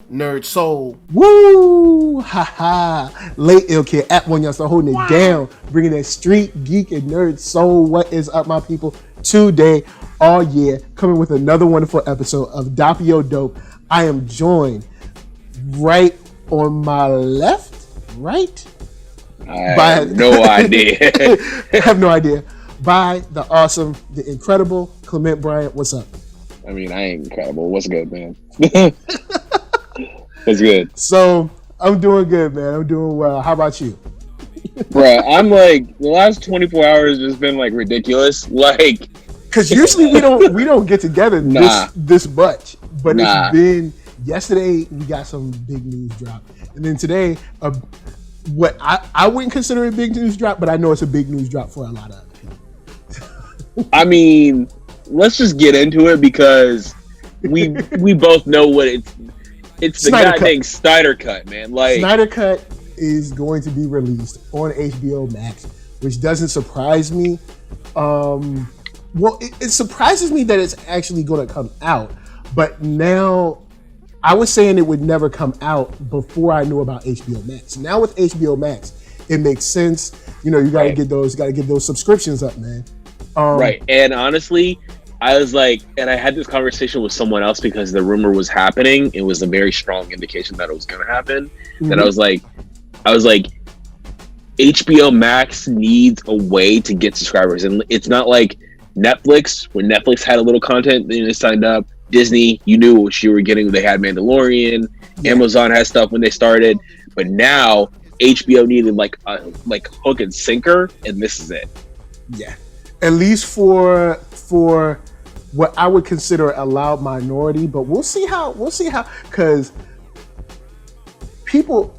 NERDSoul. Woo! Ha ha! Late ill kid at OneYoungsta holding it down, bringing that street geek and nerd soul. What is up, my people? Today, all year, coming with another wonderful episode of Doppio Dope. I am joined right on my left, right? I have no idea. I have no idea. By the awesome, the incredible Clement Bryant. What's up? I mean, I ain't incredible. What's good, man? What's good? So, I'm doing good, man. I'm doing well. How about you? Bruh, I'm like, the last 24 hours has been like ridiculous. Like, because usually we don't get together this much. But it's been, yesterday we got some big news drop. And then today, what I wouldn't consider a big news drop, but I know it's a big news drop for a lot of other people. I mean, let's just get into it because we both know what it's the goddamn Snyder Cut, man. Like, Snyder Cut is going to be released on HBO Max, which doesn't surprise me. Well, it surprises me that it's actually going to come out, but now I was saying it would never come out before I knew about HBO Max. Now with HBO Max, it makes sense. You know, you got to get those subscriptions up, man. Right, and honestly, I was like, and I had this conversation with someone else because the rumor was happening. It was a very strong indication that it was going to happen. Mm-hmm. And I was like, HBO Max needs a way to get subscribers, and it's not like Netflix, where Netflix had a little content, then they signed up. Disney, you knew what you were getting. They had Mandalorian. Yeah. Amazon had stuff when they started, but now HBO needed like hook and sinker, and this is it. Yeah, at least for what I would consider a loud minority, but we'll see how because people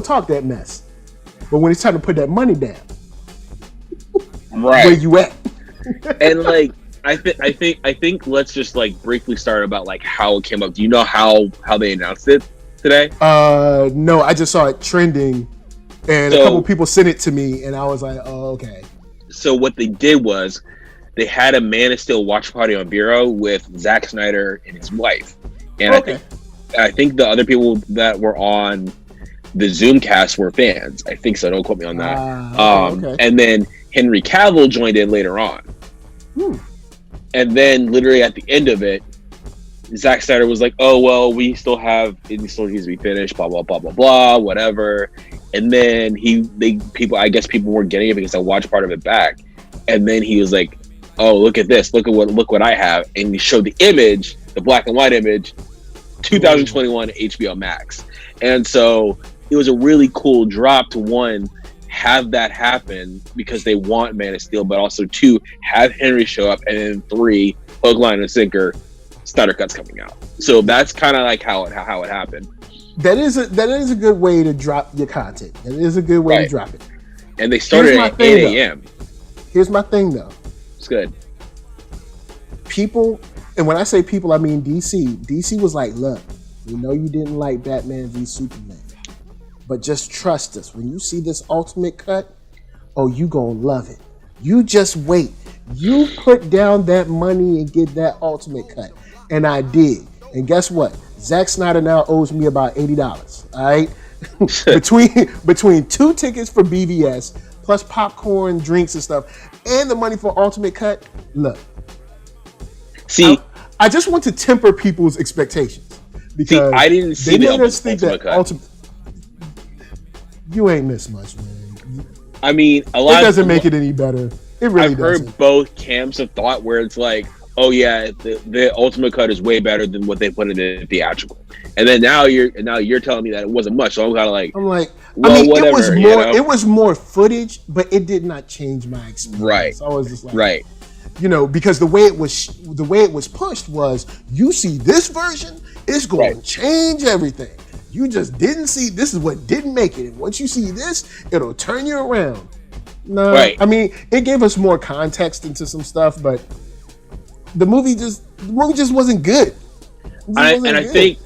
talk that mess, but when it's time to put that money down, right, where you at? And like, I think let's just like briefly start about like how it came up. Do you know how they announced it today? No, I just saw it trending, and a couple people sent it to me, and I was like, oh, okay. So what they did was they had a Man of Steel watch party on Bureau with Zack Snyder and his wife, and okay. I think the other people that were on the Zoom cast were fans. I think so. Don't quote me on that. Okay. And then Henry Cavill joined in later on. And then literally at the end of it, Zack Snyder was like, oh, well, it still needs to be finished, blah, blah, blah, blah, blah, whatever. And then I guess people weren't getting it because I watched part of it back. And then he was like, oh, look at this. Look what I have. And he showed the image, the black and white image, 2021 HBO Max. And so it was a really cool drop to have that happen because they want Man of Steel, but also 2, have Henry show up, and then 3, hook, line, and sinker, Snyder Cut's coming out. So that's kind of like how it happened. That is a good way to drop your content. That is a good way to drop it. And they started at 8 a.m. Here's my thing, though. It's good. People, and when I say people, I mean DC. DC was like, look, we know you didn't like Batman v Superman, but just trust us. When you see this ultimate cut, oh, you gonna love it. You just wait. You put down that money and get that ultimate cut. And I did. And guess what? Zack Snyder now owes me about $80. All right? between 2 tickets for BVS, plus popcorn, drinks, and stuff, and the money for ultimate cut. Look. See, I just want to temper people's expectations. Because I didn't see the ultimate cut. You ain't missed much, man. I mean, it doesn't make it any better. It really I've heard both camps of thought where it's like, oh yeah, the ultimate cut is way better than what they put in the theatrical. And then now you're telling me that it wasn't much. So I'm kind of like, well, I mean, whatever, it was more. It was more footage, but it did not change my experience. Right. So I was just like, right. You know, because the way it was pushed was, you see this version, it's going to change everything. You just didn't see, this is what didn't make it. And once you see this, it'll turn you around. No, I mean, it gave us more context into some stuff, but the movie just wasn't good. I think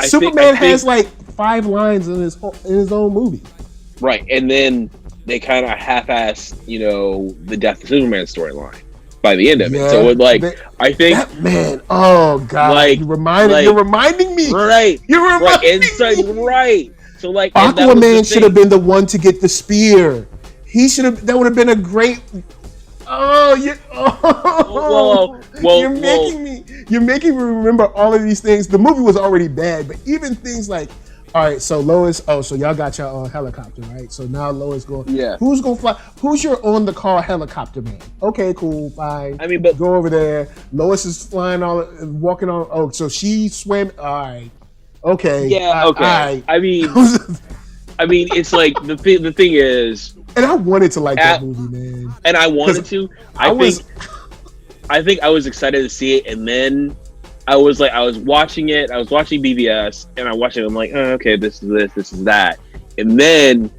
Superman has like 5 lines in his own movie. Right, and then they kind of half-assed, the Death of Superman storyline. by the end of it. Yeah, So I think that man. Oh God, like you're reminding me. right, You're right, reminding and so me. right. So like, and that was the Aquaman should have thing. been the one to get the spear. He should have. That would have been a great. Oh, you're making me. You're making me remember all of these things. The movie was already bad, but even things like, all right, so Lois. Oh, so y'all got your helicopter, right? So now Lois going. Yeah. Who's gonna fly? Who's your on the call helicopter man? Okay, cool, fine. I mean, but go over there. Lois is flying walking on. Oh, so she swam. All right. Okay. Yeah. Okay. I mean, it's like the thing is. And I wanted to like that movie, man. And I wanted to. I think I was excited to see it, and then I was watching it. I was watching BVS, and I watched it. I'm like, oh, okay, this is this, this is that. And then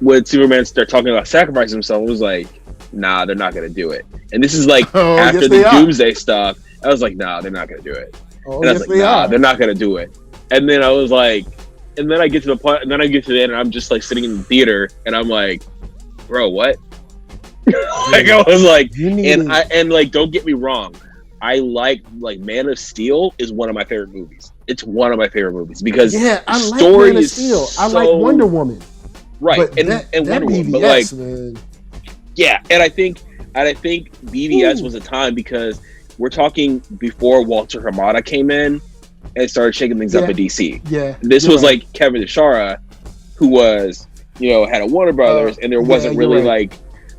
when Superman started talking about sacrificing himself, I was like, nah, they're not gonna do it. And this is like after the Doomsday stuff. I was like, nah, they're not gonna do it. Oh, and I was like, nah, they're not gonna do it. And then I was like, and then I get to the point, and then I get to the end, and I'm just like sitting in the theater, and I'm like, bro, what? Like I was like, and like, don't get me wrong, I like Man of Steel is one of my favorite movies. It's one of my favorite movies because I like Man of Steel. I like Wonder Woman. Right, and Wonder Woman, but like, man. Yeah, and I think BVS was a time because we're talking before Walter Hamada came in and started shaking things up at DC. Yeah, this was like Kevin Deshara, who was had a Warner Brothers, and there wasn't really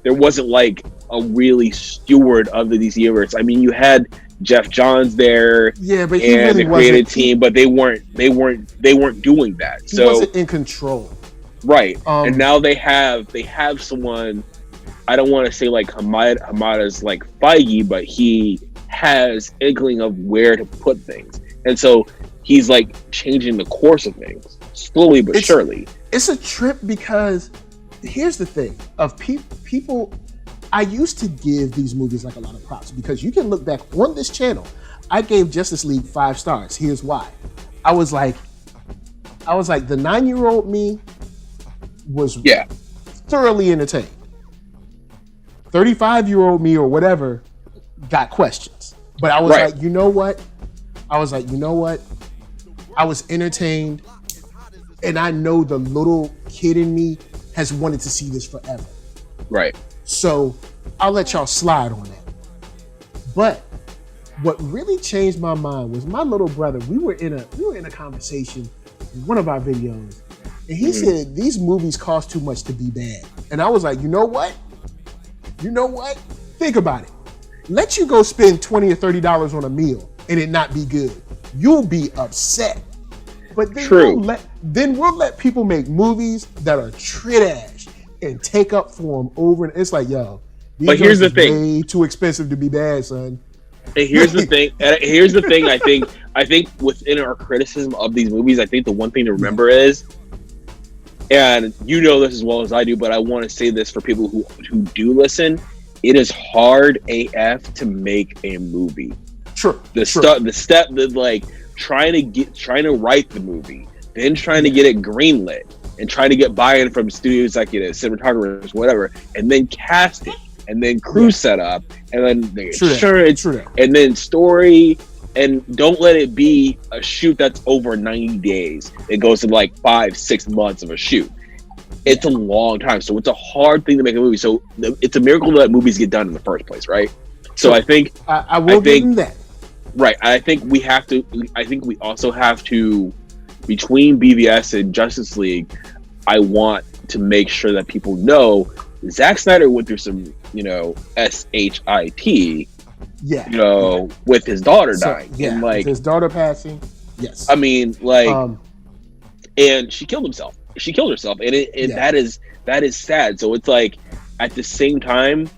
there wasn't like a really steward of the DC universe. I mean, you had Jeff Johns there, but and the creative team, but they weren't doing that. He wasn't in control, right? And now they have someone. I don't want to say like Hamada's like Feige, but he has inkling of where to put things, and so he's like changing the course of things slowly but surely. It's a trip because here's the thing of people. I used to give these movies like a lot of props because you can look back on this channel. I gave Justice League 5 stars. Here's why. I was like the 9-year-old me was thoroughly entertained. 35-year-old me or whatever got questions. But I was like, you know what? I was entertained. And I know the little kid in me has wanted to see this forever. Right. So I'll let y'all slide on that. But what really changed my mind was my little brother. We were in a conversation in one of our videos, and he said these movies cost too much to be bad. And I was like, you know what? Think about it. Let you go spend $20 or $30 on a meal and it not be good. You'll be upset. But then we'll let people make movies that are trash and take up for them over, and it's like, yo, but here's the thing, way too expensive to be bad, son. And here's the thing. I think within our criticism of these movies, I think the one thing to remember is, and you know this as well as I do, but I want to say this for people who do listen, it is hard AF to make a movie. Sure. Trying to write the movie, then trying to get it greenlit, and trying to get buy-in from studio executives, cinematographers, whatever, and then cast it, and then crew setup, and then the insurance, and then story, and don't let it be a shoot that's over 90 days. It goes to like 5-6 months of a shoot. It's a long time, so it's a hard thing to make a movie. So it's a miracle that movies get done in the first place, right? So I think I will give them that. Right. I think we also have to, between BVS and Justice League, I want to make sure that people know Zack Snyder went through some, SHIT, with his daughter dying. Yeah, and like his daughter passing. Yes. I mean, like, and she killed herself, and that is sad. So it's like, at the same time,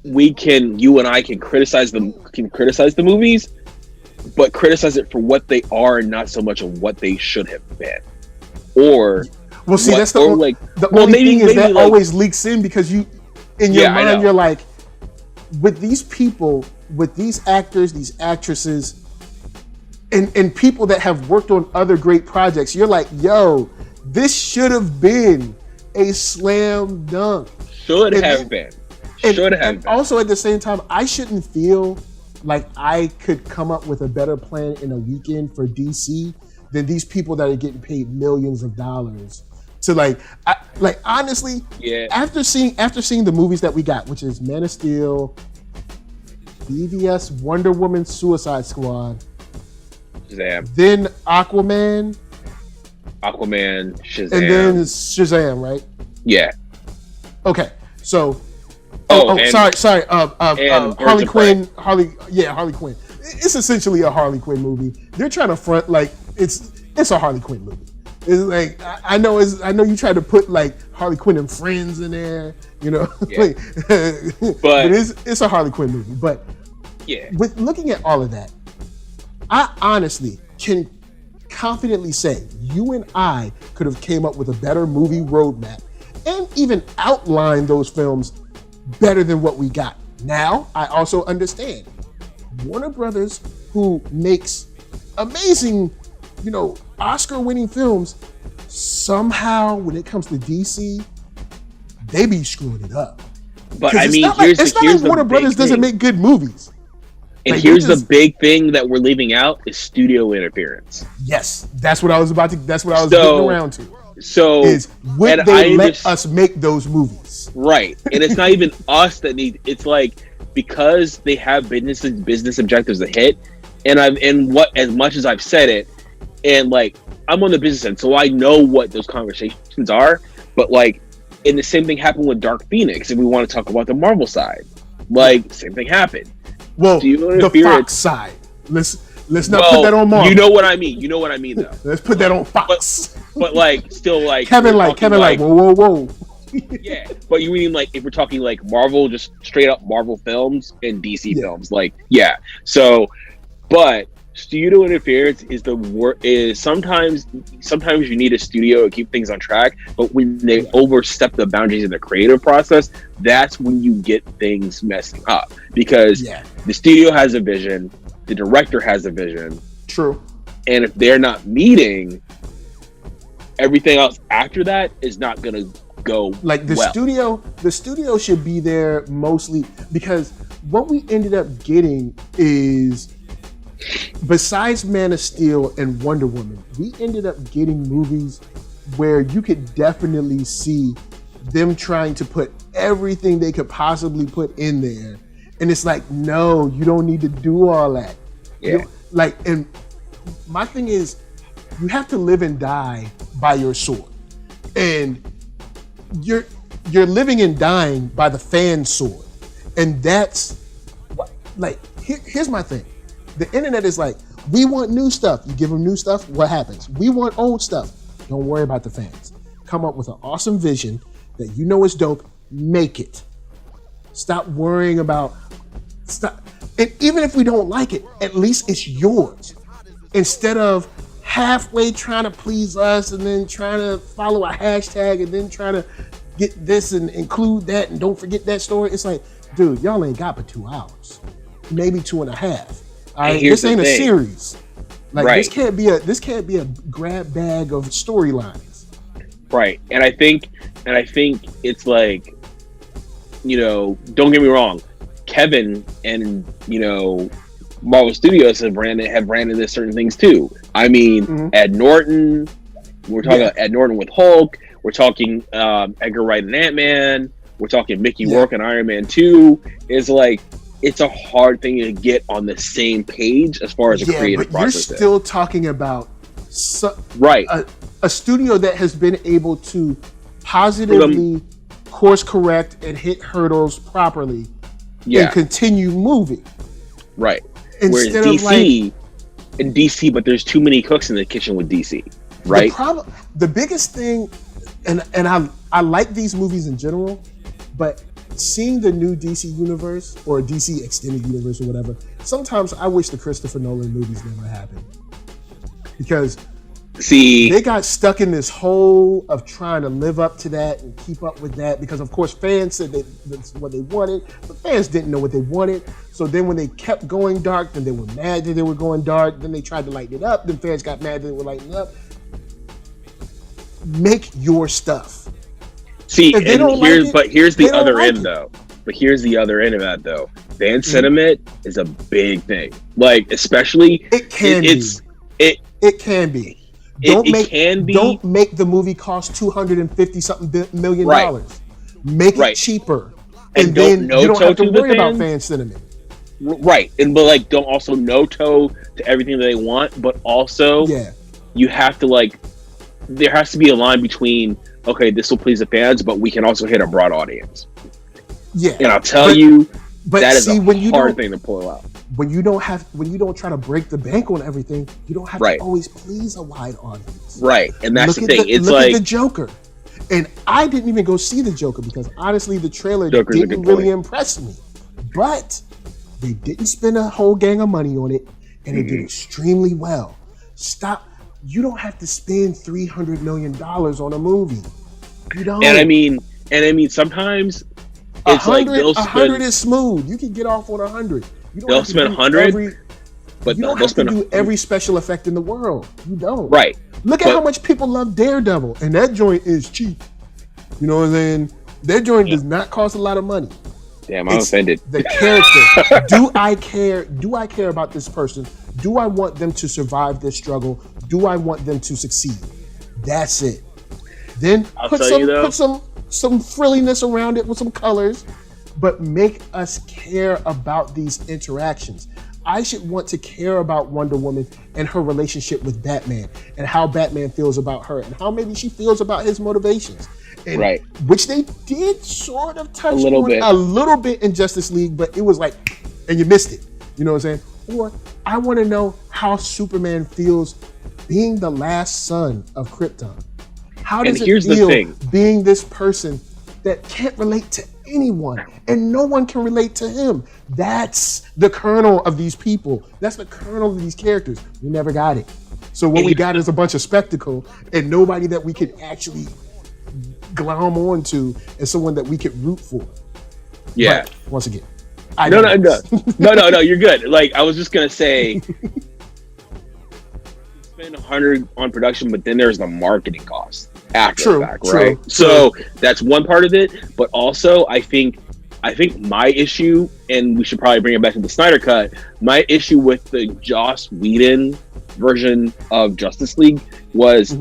you and I can criticize the movies, but criticize it for what they are and not so much of what they should have been. Or that's the only thing is that always leaks in because in your mind you're like, with these people, with these actors, these actresses, and people that have worked on other great projects, you're like, yo, this should have been a slam dunk. Should have been. Should have and been. also at the same time, I shouldn't feel like I could come up with a better plan in a weekend for DC than these people that are getting paid millions of dollars to honestly. Yeah. After seeing the movies that we got, which is Man of Steel, BVS, Wonder Woman, Suicide Squad, Shazam, then Aquaman, Shazam, and then Shazam, right? Yeah. Okay, so. And Sorry. Harley Quinn. Prey. Harley Quinn. It's essentially a Harley Quinn movie. They're trying to front like it's a Harley Quinn movie. It's like I know you try to put like Harley Quinn and Friends in there, you know. Yeah. but it's a Harley Quinn movie. But yeah, with looking at all of that, I honestly can confidently say you and I could have came up with a better movie roadmap and even outlined those films better than what we got. Now, I also understand Warner Brothers, who makes amazing, Oscar-winning films, somehow when it comes to DC, they be screwing it up. But I mean, it's not like Warner Brothers doesn't make good movies. And here's the big thing that we're leaving out is studio interference. Yes, that's what I was getting around to. So would they let us make those movies? Right. And it's not even us that need, it's like, because they have business objectives to hit, as much as I've said it, and like, I'm on the business end, so I know what those conversations are, but like, and the same thing happened with Dark Phoenix, if we want to talk about the Marvel side. Like, same thing happened. Well, the Fox side. Let's not put that on Marvel. You know what I mean. Though. Let's put that on Fox. But like, still like Kevin, whoa. Yeah, but you mean like if we're talking like Marvel, just straight up Marvel films and DC films, like yeah. So, but studio interference is sometimes you need a studio to keep things on track, but when they overstep the boundaries in the creative process, that's when you get things messing up because the studio has a vision, the director has a vision. True. And if they're not meeting, everything else after that is not gonna go like the studio should be there mostly because what we ended up getting is, besides Man of Steel and Wonder Woman, we ended up getting movies where you could definitely see them trying to put everything they could possibly put in there, and it's like, no, you don't need to do all that. And my thing is, you have to live and die by your sword, and you're living and dying by the fan sword, and that's like here's my thing. The internet is like, we want new stuff. You give them new stuff, what happens? We want old stuff. Don't worry about the fans. Come up with an awesome vision that you know is dope. Make it. Stop worrying about stuff. And even if we don't like it, at least it's yours. Instead of halfway trying to please us and then trying to follow a hashtag and then trying to get this and include that and don't forget that story. It's like, dude, y'all ain't got but 2 hours. Maybe 2.5. This ain't a series. Like this can't be a grab bag of storylines. Right. And I think it's like, don't get me wrong, Kevin and Marvel Studios have branded this certain things too. I mean, Ed Norton, we're talking about Ed Norton with Hulk, we're talking Edgar Wright and Ant-Man, we're talking Mickey Rourke and Iron Man 2. Is like, it's a hard thing to get on the same page as far as a creative process. You're still talking about a studio that has been able to positively course correct and hit hurdles properly and continue moving. Right. Instead Whereas DC, but there's too many cooks in the kitchen with DC. Right. The biggest thing, and I like these movies in general, but seeing the new DC universe or DC extended universe or whatever, sometimes I wish the Christopher Nolan movies never happened, because they got stuck in this hole of trying to live up to that and keep up with that, because of course fans said that's what they wanted, but fans didn't know what they wanted. So then when they kept going dark, then they were mad that they were going dark, then they tried to lighten it up, then fans got mad that they were lightening it up. Make your stuff. See, and here's the other end though. But here's the other end of that, though. Fan sentiment is a big thing. Like, especially it can be. Don't make the movie cost $250 million. Make it cheaper, and then you don't have to worry about fan sentiment. Right, but like, don't also no toe to everything that they want, but also you have to like, there has to be a line between, okay, this will please the fans, but we can also hit a broad audience. Yeah, and I'll tell you, that is a hard thing to pull out. When you don't try to break the bank on everything, you don't have to always please a wide audience. Right, and that's the thing. It's like, look at the Joker, and I didn't even go see the Joker because honestly, the trailer didn't really impress me. But they didn't spend a whole gang of money on it, and it did extremely well. Stop. You don't have to spend $300 million on a movie. You don't. And I mean, sometimes it's like they'll spend 100 is smooth. You can get off on 100. They'll spend 100, but you don't have to do every special effect in the world. You don't. Right. Look at how much people love Daredevil, and that joint is cheap. You know what I'm saying? That joint does not cost a lot of money. Damn, I'm offended. The character. Do I care? Do I care about this person? Do I want them to survive this struggle? Do I want them to succeed? That's it. Then put some frilliness around it with some colors, but make us care about these interactions. I should want to care about Wonder Woman and her relationship with Batman, and how Batman feels about her, and how maybe she feels about his motivations. And which they did sort of touch on a little bit in Justice League, but it was like, and you missed it. You know what I'm saying? Or I want to know how Superman feels being the last son of Krypton. How does it feel being this person that can't relate to anyone, and no one can relate to him? That's the kernel of these people. That's the kernel of these characters. We never got it. So what we got is a bunch of spectacle and nobody that we could actually glom onto as someone that we could root for. Yeah. But once again, no, you're good. Like, I was just gonna say, spend 100 on production, but then there's the marketing cost after the fact, right? So that's one part of it. But also, I think my issue, and we should probably bring it back to the Snyder Cut, my issue with the Joss Whedon version of Justice League was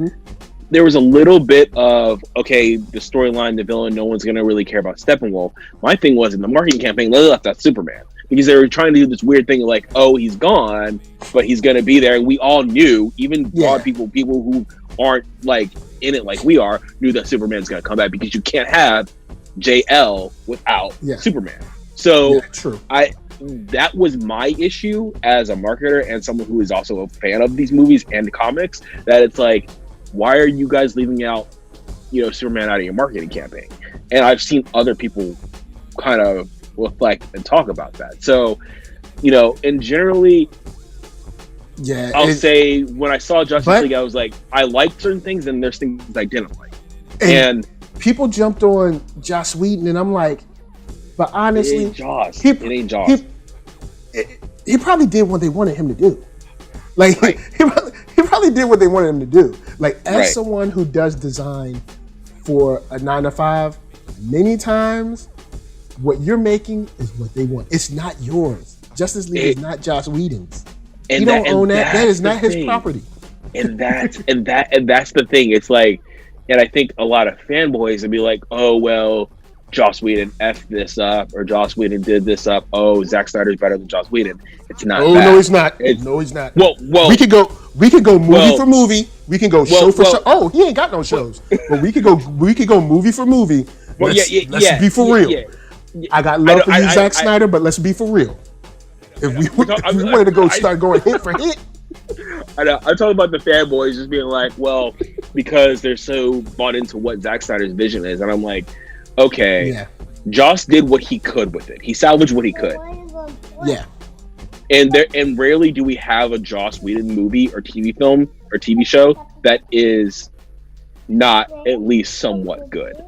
there was a little bit of, okay, the storyline, the villain, no one's going to really care about Steppenwolf. My thing was, in the marketing campaign, they left out Superman. Because they were trying to do this weird thing like, oh, he's gone, but he's going to be there. And we all knew, even broad people who aren't like in it like we are, knew that Superman's going to come back, because you can't have JL without Superman. So that was my issue as a marketer and someone who is also a fan of these movies and comics, that it's like, why are you guys leaving out, Superman out of your marketing campaign? And I've seen other people kind of reflect and talk about that. So, and generally, I'll say when I saw Justice League, I was like, I liked certain things, and there's things I didn't like. And people jumped on Joss Whedon, and I'm like, but honestly, it ain't Joss. He probably did what they wanted him to do. Like, he probably did what they wanted him to do. Like, as someone who does design for a 9-to-5, many times what you're making is what they want. It's not yours. Justice League is not Joss Whedon's. He don't own that. That is not his property. And that's the thing. It's like, and I think a lot of fanboys would be like, oh, well, Joss Whedon effed this up, or Joss Whedon did this up. Oh, Zack Snyder's better than Joss Whedon. It's not. Oh, no, he's not. No, he's not. Well, we could go movie for movie. We can go show for show. Oh, he ain't got no shows. But we could go movie for movie. Let's be for real. I got love for you, Zack Snyder, but let's be for real. If we wanted to start going hit for hit. I know. I'm talking about the fanboys just being like, well, because they're so bought into what Zack Snyder's vision is. And I'm like, okay, Joss did what he could with it. He salvaged what he could. Yeah. And rarely do we have a Joss Whedon movie or TV film or TV show that is not at least somewhat good.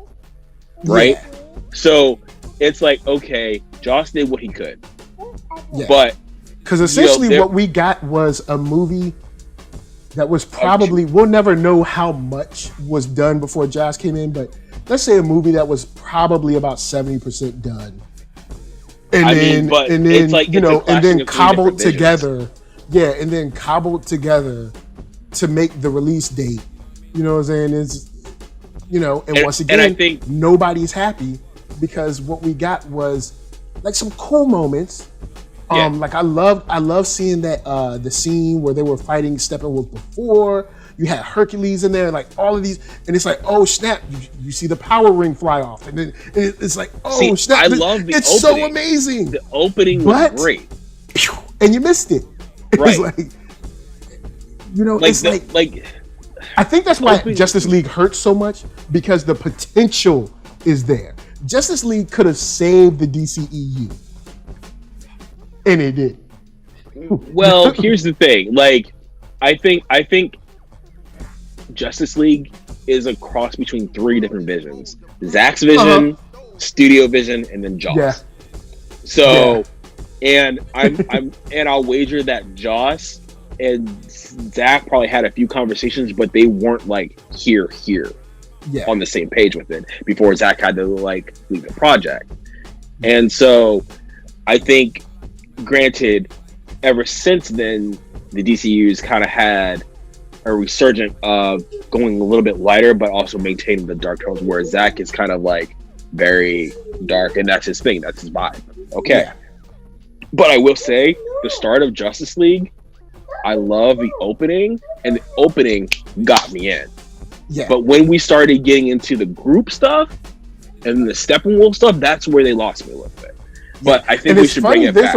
Right? Yeah. So it's like, okay, Joss did what he could. Yeah. But because essentially what we got was a movie that was probably, we'll never know how much was done before Joss came in, but let's say a movie that was probably about 70% done And then it's like you it's know, a and then clashing of three cobbled different visions. together. Yeah, and then cobbled together to make the release date. You know what I'm saying? Is, you know, and once again, I think nobody's happy because what we got was like some cool moments. Like I love seeing that the scene where they were fighting Steppenwolf before. You had Hercules in there, like all of these, and it's like, oh snap! You see the power ring fly off, and then it's like, oh snap! I love the it's opening. so amazing. The opening was great, and you missed it. Right? It's like, you know, like it's like I think that's why Justice League hurts so much, because the potential is there. Justice League could have saved the DCEU, and it did. Well, here's the thing. Like, I think Justice League is a cross between three different visions: Zack's vision, studio vision, and then Joss. Yeah. So, and I'll wager that Joss and Zack probably had a few conversations, but they weren't like here on the same page with it before Zack had to like leave the project. And so, I think, granted, ever since then, the DCU's kind of had a resurgent of going a little bit lighter, but also maintaining the dark tones, where Zack is kind of like very dark, and that's his thing, that's his vibe. Okay. Yeah. But I will say, the start of Justice League, I love the opening, and the opening got me in. Yeah. But when we started getting into the group stuff and the Steppenwolf stuff, that's where they lost me a little bit. But I think we should bring it back.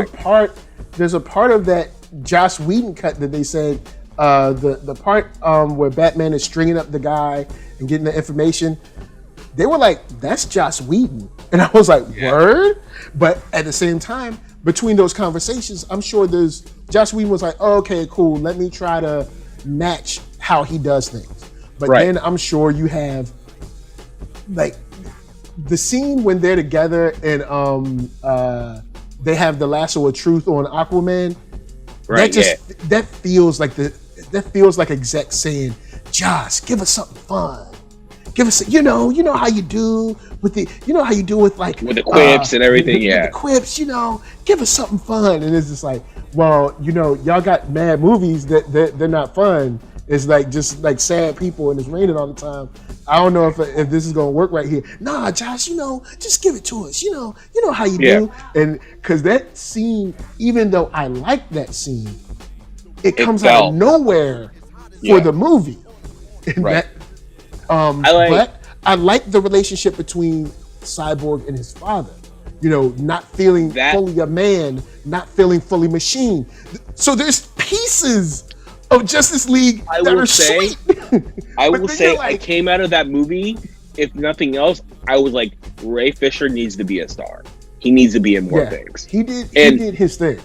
There's a part of that Joss Whedon cut that they said, the part where Batman is stringing up the guy and getting the information, they were like, that's Joss Whedon. And I was like, word? But at the same time, between those conversations, I'm sure Joss Whedon was like, oh, okay, cool, let me try to match how he does things. But then I'm sure you have like the scene when they're together and they have the lasso of truth on Aquaman. Right. That feels like exec saying, Joss, give us something fun. Give us, you know how you do with like with the quips and everything, the quips, give us something fun. And it's just like, well, y'all got mad movies that they're not fun. It's like just like sad people and it's raining all the time. I don't know if this is gonna work right here. Nah, Josh, just give it to us. You know how you do. And because that scene, even though I like that scene, it comes out of nowhere for the movie. And right. But I like the relationship between Cyborg and his father. Not feeling fully a man, not feeling fully machine. So there's pieces of Justice League that are sweet. I will say, I came out of that movie, if nothing else, I was like, Ray Fisher needs to be a star. He needs to be in more things. He did his thing.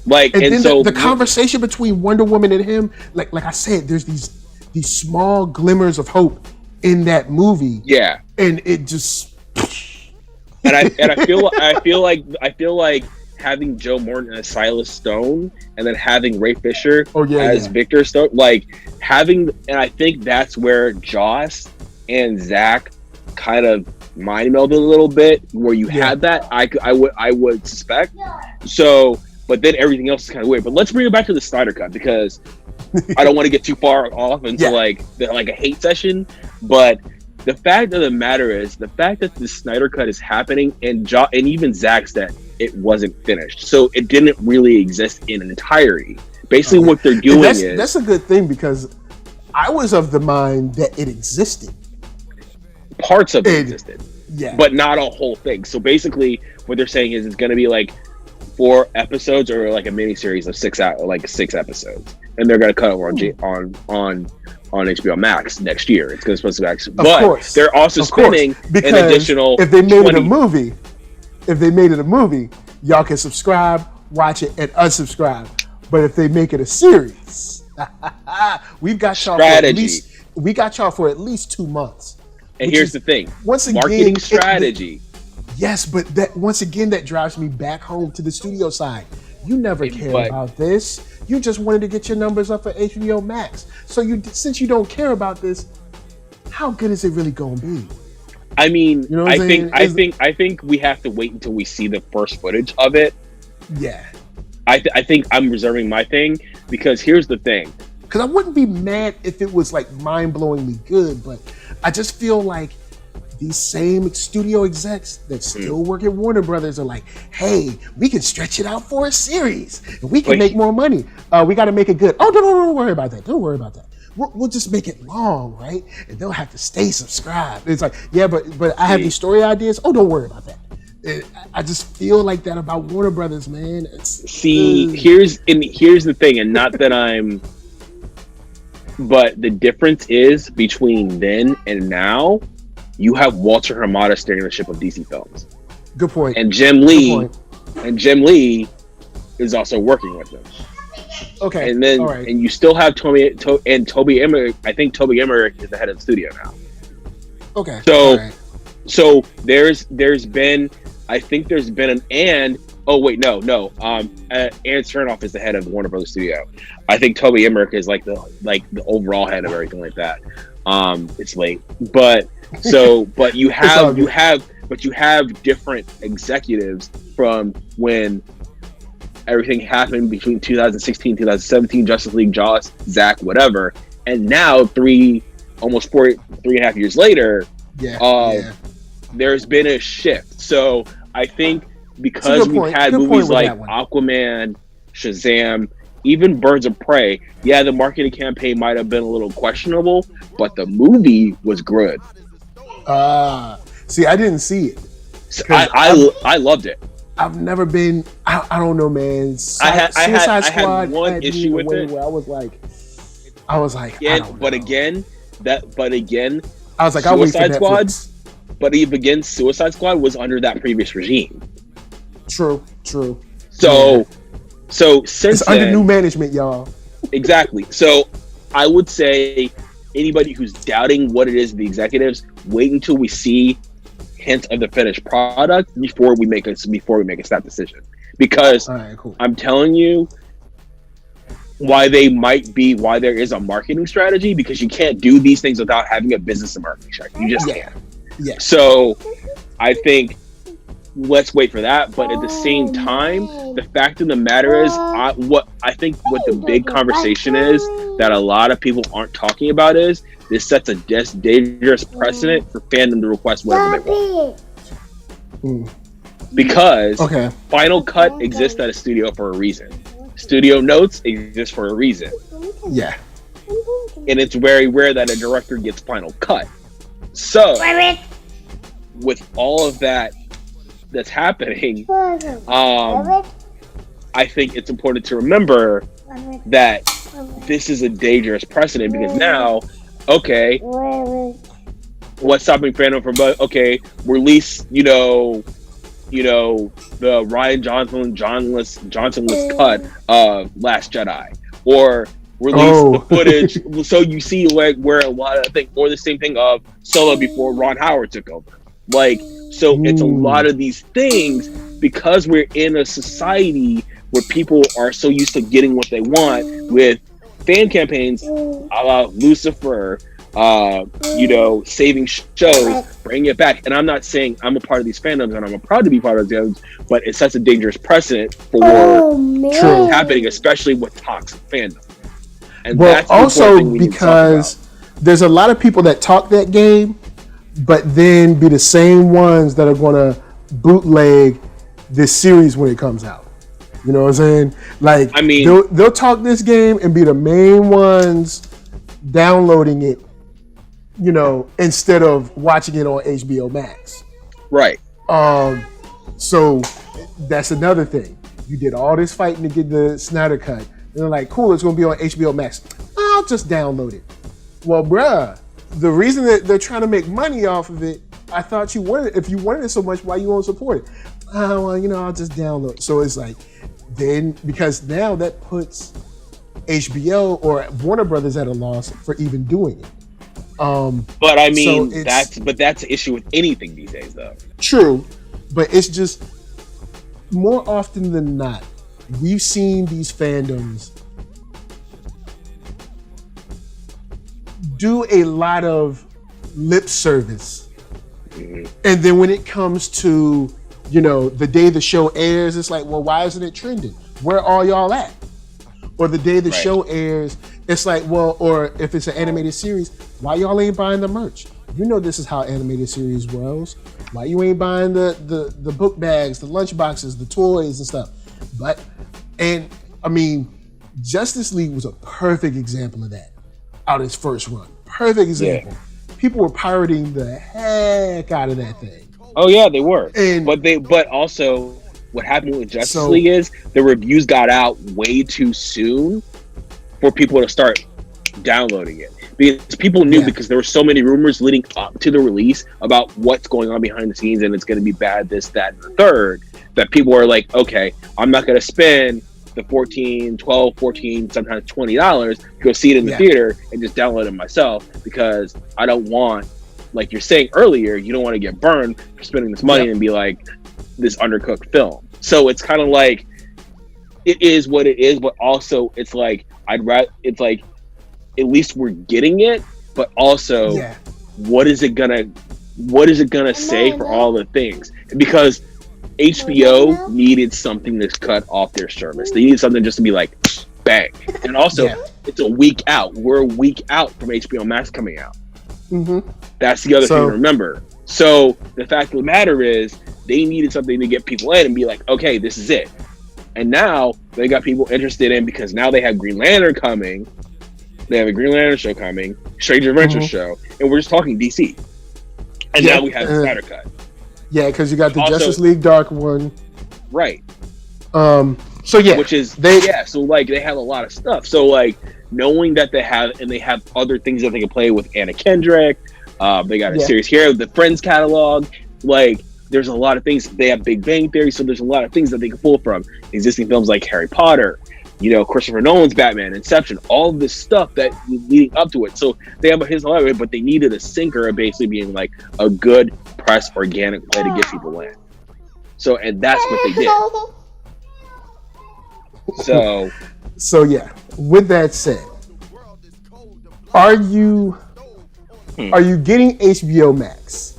Like, and then so the conversation between Wonder Woman and him, like I said, there's these small glimmers of hope in that movie. Yeah, and it just. and I feel like having Joe Morton as Silas Stone, and then having Ray Fisher as Victor Stone, and I think that's where Joss and Zack kind of mind melded a little bit, where you had that. I would suspect. So, but then everything else is kind of weird. But let's bring it back to the Snyder Cut, because I don't want to get too far off into like a hate session. But the fact of the matter is, the fact that the Snyder Cut is happening, and even Zack said it wasn't finished, so it didn't really exist in entirety. Basically, what they're doing that's a good thing, because I was of the mind that it existed. Parts of it existed, but not a whole thing. So basically, what they're saying is it's going to be like 4 episodes, or like a mini series of 6 episodes, and they're going to cut over on HBO Max next year. It's going to supposed to be actually, but they're also spending an additional. If they made it a movie, y'all can subscribe, watch it, and unsubscribe. But if they make it a series, we got y'all for at least 2 months. And here's the thing: marketing strategy. Yes, but that drives me back home to the studio side. You never cared about this. You just wanted to get your numbers up for HBO Max. So since you don't care about this, how good is it really going to be? I mean, You know what I'm saying? I think we have to wait until we see the first footage of it. Yeah. I think I'm reserving my thing because here's the thing. Because I wouldn't be mad if it was like mind-blowingly good, but I just feel like these same studio execs that still work at Warner Brothers are like, hey, we can stretch it out for a series and we can make more money. We got to make it good. Oh, don't worry about that. Don't worry about that. We'll just make it long, right? And they'll have to stay subscribed. It's like, yeah, but I have these story ideas. Oh, don't worry about that. I just feel like that about Warner Brothers, man. Here's the thing, and not that I'm, but the difference is between then and now. You have Walter Hamada steering the ship of DC Films. Good point. And Jim Lee is also working with them. Okay. And then and you still have Toby Emmerich. I think Toby Emmerich is the head of the studio now. Okay. So there's been Aaron Chernoff is the head of Warner Brothers Studio. I think Toby Emmerich is like the overall head of everything like that. It's late, but you have different executives from when everything happened between 2016, 2017, Justice League, Joss, Zack, whatever, and now 3.5 years later, there's been a shift. So I think because we've had movies like Aquaman, Shazam, even Birds of Prey, the marketing campaign might have been a little questionable, but the movie was good. See, I didn't see it. I loved it. I've never been. I don't know, man. Suicide Squad had one issue with it. Where I was like, yeah, I don't know. but again, I was like, I'll wait for Netflix. But even again, Suicide Squad was under that previous regime. True. So since it's under new management, y'all. Exactly. So I would say anybody who's doubting what it is, the executives, wait until we see hints of the finished product before we make a snap decision. Because cool. I'm telling you why there is a marketing strategy, because you can't do these things without having a business and marketing strategy. You just can't. Yeah. So I think let's wait for that. But at the same time, the fact of the matter is, what the big conversation is that a lot of people aren't talking about is this sets a dangerous precedent for fandom to request whatever they want. Because Final Cut exists at a studio for a reason. Studio notes exist for a reason. Yeah. And it's very rare that a director gets Final Cut. So, with all of that's happening, I think it's important to remember that this is a dangerous precedent, because now, what's stopping fandom from release, the Rian Johnsonless cut of Last Jedi, or release the footage, so you see where a lot of or the same thing of Solo before Ron Howard took over. It's a lot of these things, because we're in a society where people are so used to getting what they want with fan campaigns, a la Lucifer, saving shows, bringing it back. And I'm not saying I'm a part of these fandoms, and I'm proud to be part of these fandoms, but it sets a dangerous precedent for happening, especially with toxic fandom. And that's also because there's a lot of people that talk that game, but then be the same ones that are going to bootleg this series when it comes out. You know what I'm saying? They'll talk this game and be the main ones downloading it, instead of watching it on HBO Max. Right. So that's another thing. You did all this fighting to get the Snyder cut. And they're like, cool, it's going to be on HBO Max. I'll just download it. Well, bruh, the reason that they're trying to make money off of it, I thought you wanted it. If you wanted it so much, why you won't support it? I'll just download it. So it's like, then, because now that puts HBO or Warner Brothers at a loss for even doing it. But I mean, that's the issue with anything these days, though. True, but it's just more often than not, we've seen these fandoms do a lot of lip service And then when it comes to, the day the show airs, it's like, well, why isn't it trending? Where are y'all at? Or the day the show airs, it's like, well, or if it's an animated series, why y'all ain't buying the merch? This is how animated series rolls. Why you ain't buying the book bags, the lunch boxes, the toys and stuff? Justice League was a perfect example of that out of its first run. Perfect example. Yeah. People were pirating the heck out of that thing. Oh yeah, they were. But also what happened with Justice League is the reviews got out way too soon for people to start downloading it. Because people knew, because there were so many rumors leading up to the release about what's going on behind the scenes and it's going to be bad, this, that, and the third, that people were like, okay, I'm not going to spend the $14, $12, $14, sometimes $20 to go see it in the theater and just download it myself, because I don't want, like you're saying earlier, you don't want to get burned for spending this money and be like this undercooked film. So it's kind of like, it is what it is, but also it's like, it's like, at least we're getting it, but also what is it gonna say for all the things? Because HBO needed something to cut off their service. They needed something just to be like bang. And also it's a week out. We're a week out from HBO Max coming out. That's the other thing to remember. So the fact of the matter is they needed something to get people in and be like, okay, this is it. And now they got people interested in, because now they have Green Lantern coming. They have a Green Lantern show coming, Strange Adventures show, and we're just talking DC. And now we have the Snyder Cut. Yeah, because you got the Justice League Dark one. Right. Which is, so like they have a lot of stuff. So like knowing that they have other things that they can play with Anna Kendrick. They got a series here, the Friends catalog. Like there's a lot of things. They have Big Bang Theory, so there's a lot of things that they can pull from existing films like Harry Potter. Christopher Nolan's Batman, Inception, all of this stuff that leading up to it. So they have his library, but they needed a sinker of basically being like a good press organic way to get people in. So, and that's what they did. So yeah, with that said, are you getting HBO Max?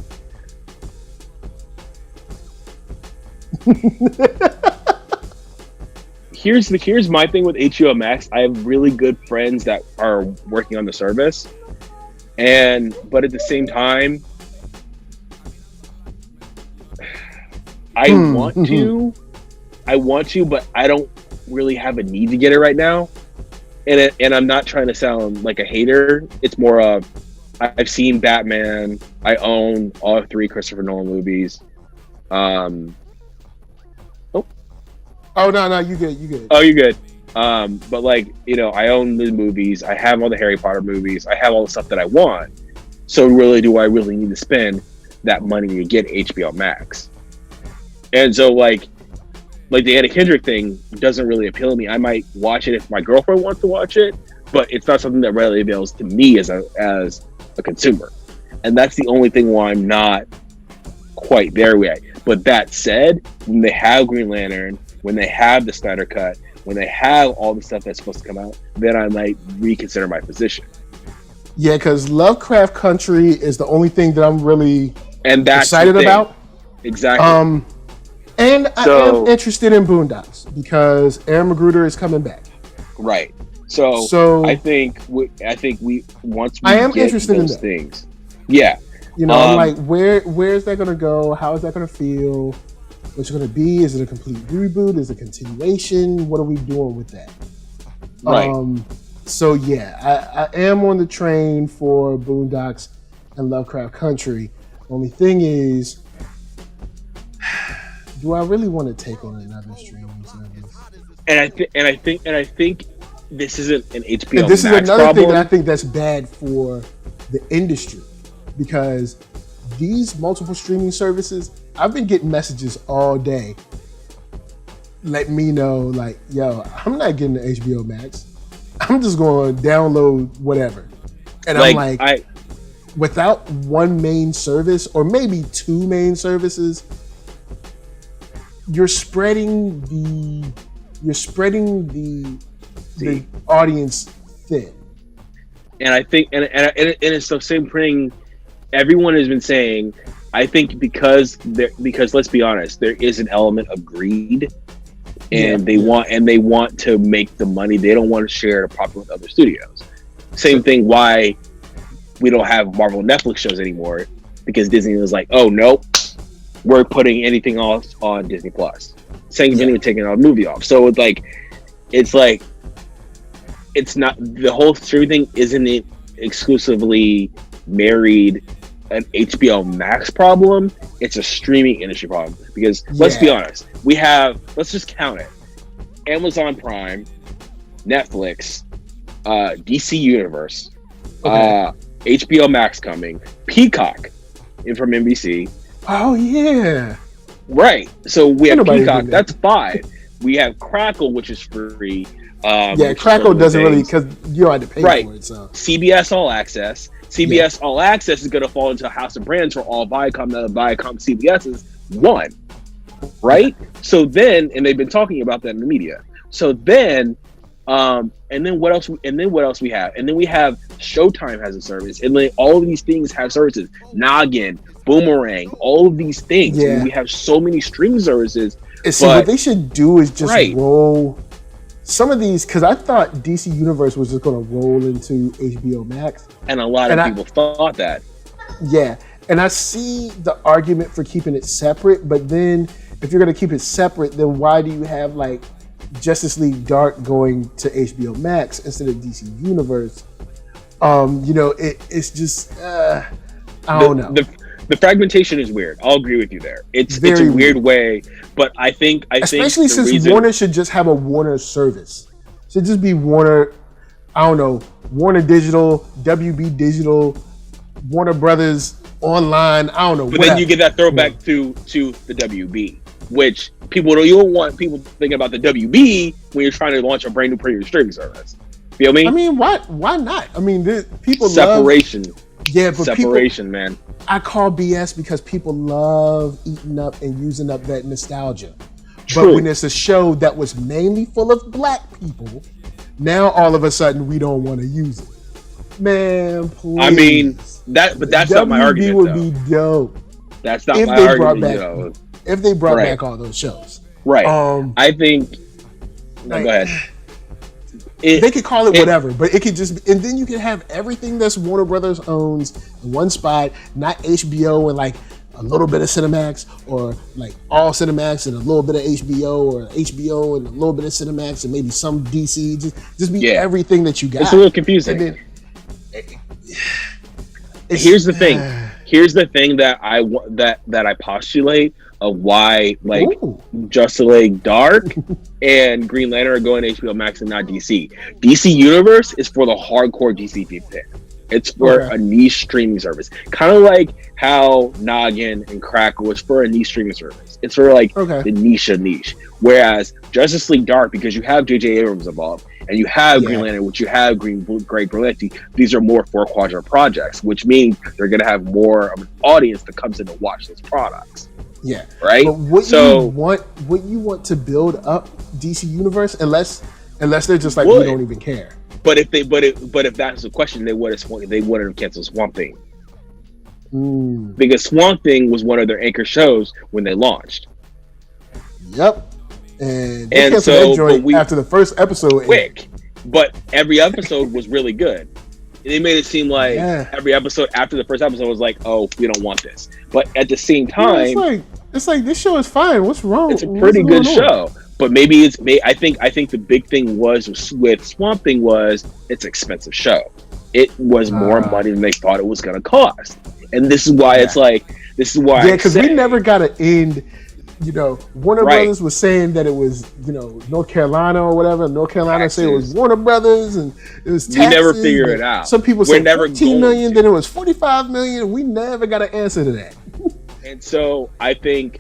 Here's my thing with HBO Max. I have really good friends that are working on the service, but at the same time, I want to, but I don't really have a need to get it right now. And I'm not trying to sound like a hater. It's more of, I've seen Batman. I own all 3 Christopher Nolan movies. Oh no, you good. Oh, you're good. But like, I own the movies. I have all the Harry Potter movies. I have all the stuff that I want. So really, do I really need to spend that money to get HBO Max? And so like the Anna Kendrick thing doesn't really appeal to me. I might watch it if my girlfriend wants to watch it, but it's not something that readily avails to me as a consumer. And that's the only thing why I'm not quite there yet. But that said, when they have Green Lantern, when they have the Snyder Cut, when they have all the stuff that's supposed to come out, then I might reconsider my position. Yeah, because Lovecraft Country is the only thing that I'm really excited about. Exactly. And I am interested in Boondocks because Aaron Magruder is coming back. Right. So I think we once we get interested those in things. Yeah. I'm like, where is that going to go? How is that going to feel? What's it going to be? Is it a complete reboot? Is it a continuation? What are we doing with that? Right. So yeah, I am on the train for Boondocks and Lovecraft Country. Only thing is, do I really want to take on another streaming service? And I think this isn't an HBO. And this Max is another problem. thing that I think that's bad for the industry, because these multiple streaming services, I've been getting messages all day letting me know, like, yo, I'm not getting the HBO Max. I'm just going to download whatever. And I'm like, without one main service or maybe 2 main services, you're spreading the audience thin. And I think, and it's the same thing everyone has been saying. I think because let's be honest, there is an element of greed, and they want to make the money. They don't want to share the profit with other studios. Same thing why we don't have Marvel and Netflix shows anymore, because Disney was like, oh nope, we're putting anything else on Disney Plus. Same thing with taking a movie off. So it's not, the whole streaming thing isn't it exclusively married an HBO Max problem. It's a streaming industry problem, because let's be honest, let's just count it: Amazon Prime, Netflix, DC Universe, HBO Max coming, Peacock from NBC. Oh yeah, right. So we have Peacock. That's 5. We have Crackle, which is free. Crackle doesn't really, because you don't have to pay for it. So CBS All Access. CBS All Access is going to fall into a house of brands for all Viacom. Now Viacom CBS is one, right? So then, and they've been talking about that in the media. So then, and then what else? And then what else we have? And then we have Showtime has a service, and then all of these things have services. Noggin, Boomerang, all of these things. Yeah. And we have so many streaming services. And see, what they should do is just roll some of these, because I thought DC Universe was just going to roll into HBO Max. And a lot of people thought that. Yeah. And I see the argument for keeping it separate, but then if you're going to keep it separate, then why do you have like Justice League Dark going to HBO Max instead of DC Universe? It's just, I don't know. The fragmentation is weird. I'll agree with you there. It's a weird way, but I think especially since Warner should just have a Warner service. Should just be Warner. I don't know, Warner Digital, WB Digital, Warner Brothers Online. I don't know. But then you get that throwback to the WB, which you don't want people thinking about the WB when you're trying to launch a brand new premium streaming service. Feel me? I mean, why not? I mean, people separation. But separation, man. I call BS because people love eating up and using up that nostalgia. True. But when it's a show that was mainly full of black people, now all of a sudden we don't want to use it. Man, please. I mean, that's not my argument, would be dope. That's not my argument, if they brought back all those shows. Right. I think... No, go ahead. They could call it whatever, but it could just be, and then you can have everything that's Warner Brothers owns in one spot, not HBO and like a little bit of Cinemax, or like all Cinemax and a little bit of HBO, or HBO and a little bit of Cinemax and maybe some DC. Just be everything that you got. It's a little confusing. Then, here's the thing. Here's the thing that I postulate of why Justice League Dark and Green Lantern are going to HBO Max and not DC. DC Universe is for the hardcore DC people. It's for a niche streaming service. Kind of like how Noggin and Crackle was for a niche streaming service. It's for like the niche of niche. Whereas Justice League Dark, because you have J.J. Abrams involved, and you have Green Lantern, which you have Greg Berlanti, these are more 4-quadrant projects, which means they're going to have more of an audience that comes in to watch those products. Yeah. Right. But what you want to build up DC Universe, unless they're just like, we don't even care. But if that's the question, they would have canceled Swamp Thing. Because Swamp Thing was one of their anchor shows when they launched. Yep. And they canceled that joint after the first episode. Quick. But every episode was really good. They made it seem like every episode after the first episode was like, oh, we don't want this. But at the same time, it's like this show is fine. What's wrong? It's a pretty good show. But maybe I think the big thing was with Swamp Thing was it's an expensive show. It was more money than they thought it was going to cost. And this is why because we never got an end. Warner Brothers was saying that it was, North Carolina or whatever. North Carolina said it was Warner Brothers, and it was taxes. We never figured it out. Some people said $15 million, then it was $45 million. We never got an answer to that. And so I think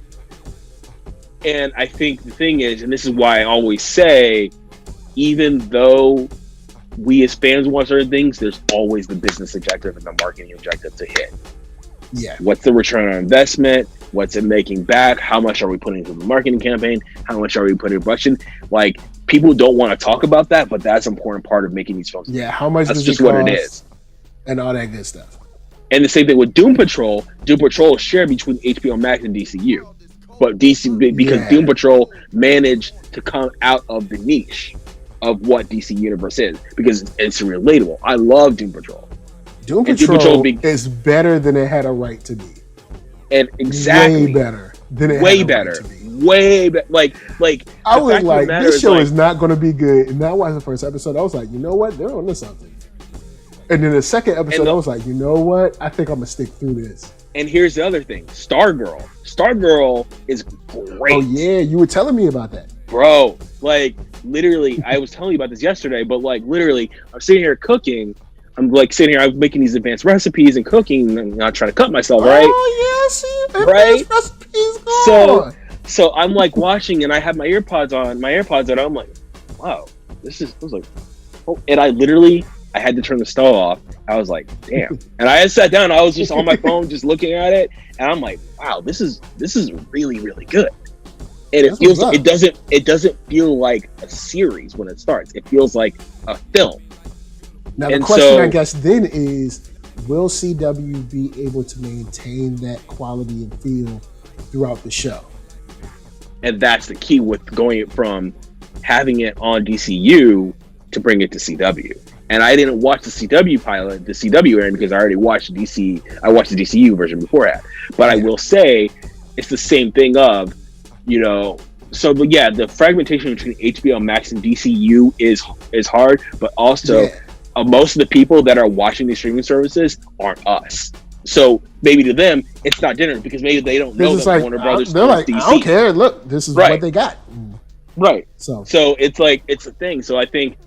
the thing is, and this is why I always say, even though we as fans want certain things, there's always the business objective and the marketing objective to hit. Yeah. What's the return on investment? What's it making back? How much are we putting into the marketing campaign? How much are we putting in production? Like, people don't want to talk about that, but that's an important part of making these films. Yeah, how much that's does just it cost, what it is. and all that good stuff. And the same thing with Doom Patrol. Doom Patrol is shared between HBO Max and DCU. But because Doom Patrol managed to come out of the niche of what DC Universe is, because it's relatable. I love Doom Patrol. Doom Patrol is better than it had a right to be. And exactly. Way better than it way had a better. Right to be. Way better. Like I was like, this show is not going to be good. And that was the first episode. I was like, you know what? They're on to something. And then the second episode, I was like, you know what? I think I'm going to stick through this. And here's the other thing. Stargirl. Stargirl is great. Oh, yeah. You were telling me about that. Bro, like, literally, I was telling you about this yesterday, but, like, literally, I'm sitting here cooking. I'm, like, sitting here, I'm making these advanced recipes and cooking, and I'm not trying to cut myself, right? Oh, yeah, see? Right? Recipes going. So I'm, like, watching, and I have my AirPods on, and I'm like, wow, I was like, oh, and I had to turn the stove off. I was like, damn. And I had sat down, I was just on my phone, just looking at it, and I'm like, wow, this is really, really good. And it doesn't feel like a series when it starts. It feels like a film. Now the question I guess then is, will CW be able to maintain that quality and feel throughout the show? And that's the key with going from having it on DCU to bring it to CW. And I didn't watch the CW pilot, the CW airing, because I already watched DC. I watched the DCU version beforehand. But I will say, it's the same thing of, you know. So, but yeah, the fragmentation between HBO Max and DCU is hard. But also, most of the people that are watching these streaming services aren't us. So maybe to them, it's not dinner because maybe they don't know that like, Warner Brothers. They're like, DC. I don't care. Look, this is what they got. Right. So it's like it's a thing. So I think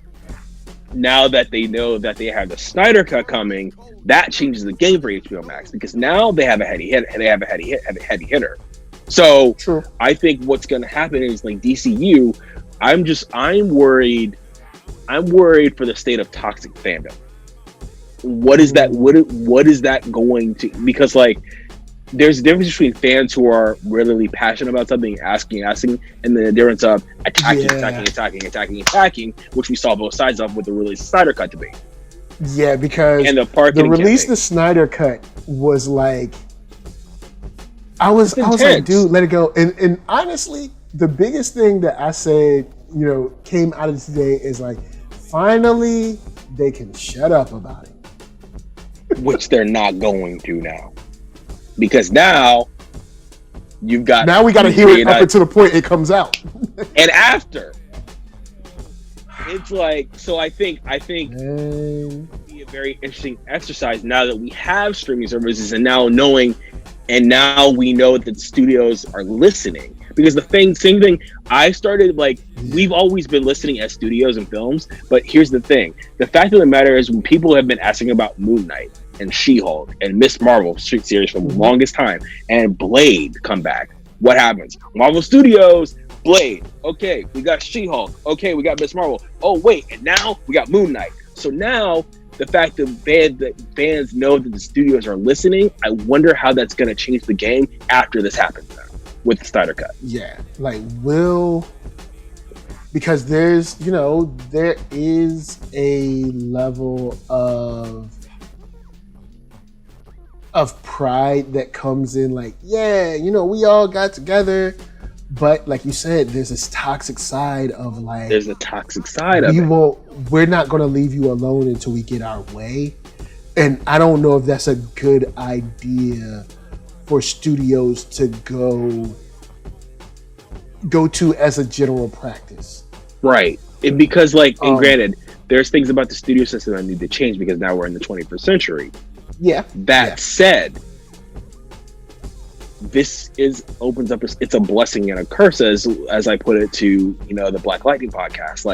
now that they know that they have the Snyder cut coming, that changes the game for HBO Max because now they have a heavy hitter. So true. I think what's going to happen is like DCU. I'm worried. I'm worried for the state of toxic fandom. What is that? What is that going to? Because like, there's a difference between fans who are really passionate about something, asking, and the difference of attacking, which we saw both sides of with the release of Snyder Cut debate. Yeah, because and the release of the Snyder Cut was like, I was like, dude, let it go. And honestly, the biggest thing that I said, came out of today is like, finally, they can shut up about it. Which they're not going to now. Because now you've got... Now we got to hear it up until the point it comes out. And after. It's like... So I think it'll be a very interesting exercise now that we have streaming services and now we know that studios are listening. Because same thing, I started we've always been listening as studios and films, but here's the thing. The fact of the matter is when people have been asking about Moon Knight and She-Hulk and Miss Marvel street series for the longest time and Blade come back, what happens? Marvel Studios, Blade, okay, we got She-Hulk, okay, we got Miss Marvel, oh wait, and now we got Moon Knight. So now the fact that fans know that the studios are listening, I wonder how that's going to change the game after this happens now with the Snyder Cut. Yeah, because there is a level of pride that comes in we all got together, but like you said, there's this toxic side of there's a toxic side of it. We're not going to leave you alone until we get our way. And I don't know if that's a good idea for studios to go to as a general practice. Right. Because and granted, there's things about the studio system that need to change because now we're in the 21st century. Yeah. That said, this opens up. It's a blessing and a curse, as I put it to the Black Lightning podcast.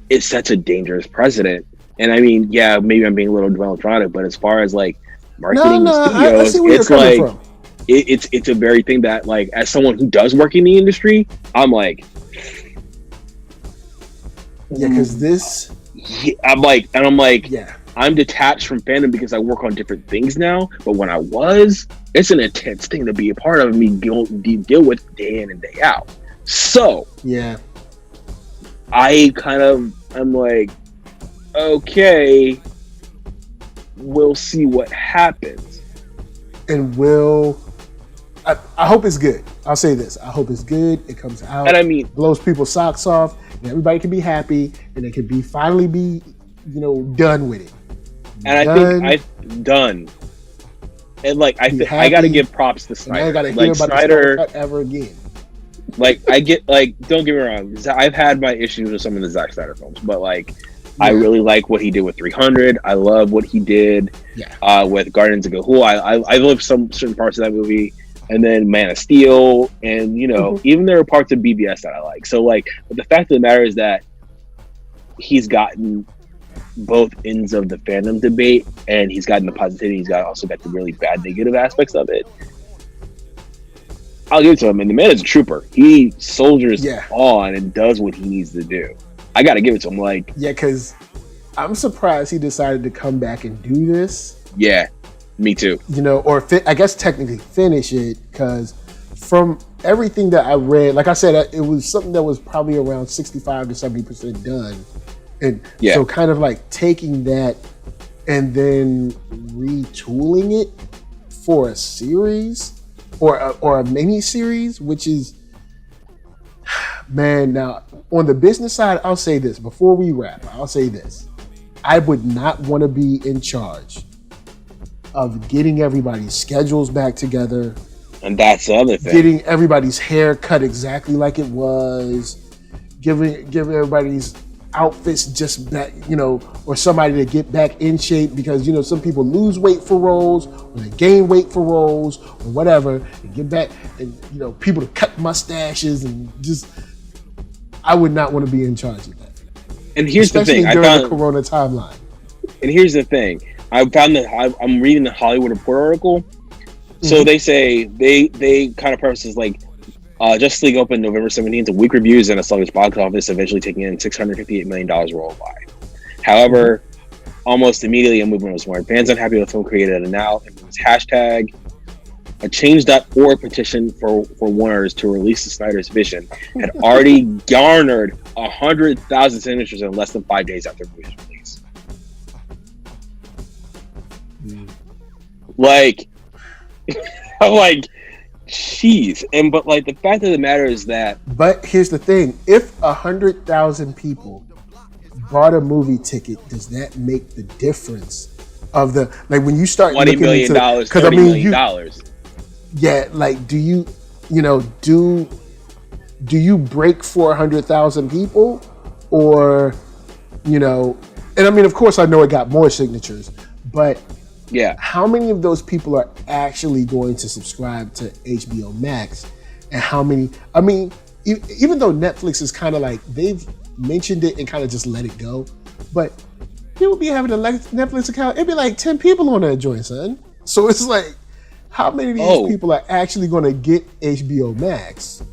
It sets a dangerous precedent. And I mean, yeah, maybe I'm being a little melodramatic, but as far as marketing the studios, I see where you're coming from. It's a very thing that as someone who does work in the industry, I'm like, yeah, because this. Yeah, I'm detached from fandom because I work on different things now. But when I was, it's an intense thing to be a part of me deal with day in and day out. So yeah, I'm like, okay, we'll see what happens. And I hope it's good. I'll say this. I hope it's good. It comes out. And I mean, blows people's socks off, and everybody can be happy, and they can finally be, done with it. And I think done. And like I got to give props to Snyder. I got to hear like about Snyder the cut ever again. Like I get don't get me wrong. I've had my issues with some of the Zack Snyder films, but I really like what he did with 300. I love what he did with Guardians of the Galaxy. I love some certain parts of that movie. And then Man of Steel, and even there are parts of BBS that I like. So but the fact of the matter is that he's gotten both ends of the fandom debate, and he's gotten the positivity. He's also got the really bad negative aspects of it. I'll give it to him, and the man is a trooper. He soldiers on and does what he needs to do. I got to give it to him. Because I'm surprised he decided to come back and do this. Yeah. Me too. I guess technically finish it, because from everything that I read, like I said, it was something that was probably around 65 to 70% done. And so kind of taking that and then retooling it for a series or a mini series, which is, man, now on the business side, I'll say this before we wrap. I'll say this. I would not want to be in charge of getting everybody's schedules back together. And that's the other thing. Getting everybody's hair cut exactly like it was. Giving everybody's outfits just back, or somebody to get back in shape, because, some people lose weight for roles, or they gain weight for roles, or whatever, and get back, and, people to cut mustaches, and just, I would not want to be in charge of that. And here's the thing. During the Corona timeline. And here's the thing. I found that I'm reading the Hollywood Reporter article. So they say they kind of preface Justice League opened November 17th, weak reviews and a sluggish box office, eventually taking in $658 million worldwide. However, almost immediately a movement was formed. Fans unhappy with the film created a now infamous hashtag. A change.org petition for Warner's to release the Snyder's vision had already garnered 100,000 signatures in less than 5 days after the movie's release. I'm jeez. And but the fact of the matter is that. But here's the thing: if 100,000 people bought a movie ticket, does that make the difference of the when you start $20 million, $30 million? Yeah, do you do you break 400,000 people, or and I mean, of course, I know it got more signatures, but. Yeah. How many of those people are actually going to subscribe to HBO Max? And how many, I mean, even though Netflix is kind of they've mentioned it and kind of just let it go, but people be having a Netflix account, it'd be 10 people on that joint, son. So it's how many of these people are actually going to get HBO Max?